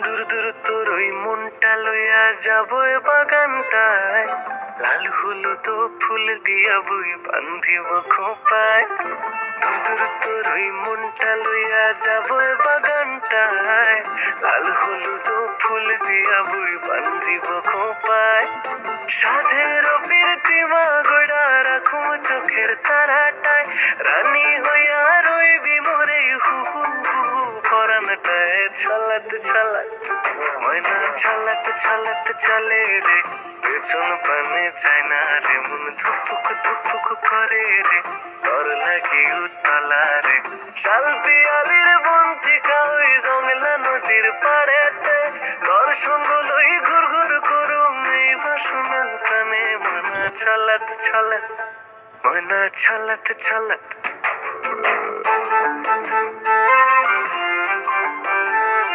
দূর দূর তোর ওই মনটা লইয়া যাবো এ বাগানটায়, লাল হলুদ ফুল দিয়া বই বান্ধিব খোপায়। দূর দূর তোর ওই মনটা লইয়া যাবো এ বাগানটায়, লাল হলুদ ফুল দিয়া বই বান্ধিব খোপায়। সাধের প্রীতিমা গোড়া রাখুম চোখের তারাটায়, রানী হইয়া রইবি মোরে হু হু হু পরানটায়। ছলাত ছলাত ময়না ছলাত ছলাত চলে রে, পেছন পানে চায় না রে, মন ধুপুক ধুপুক করে রে, তোর লাগি উতলা রে। শাল পিয়ালির বন্তিকা ওই জংলা নদীর পাড়েতে, তোর সঙ্গ লই ঘুর ঘুর করুম এই বাসনা প্রাণে। ময়না ছলাত ছলাত ময়না ছলাত ছলাত।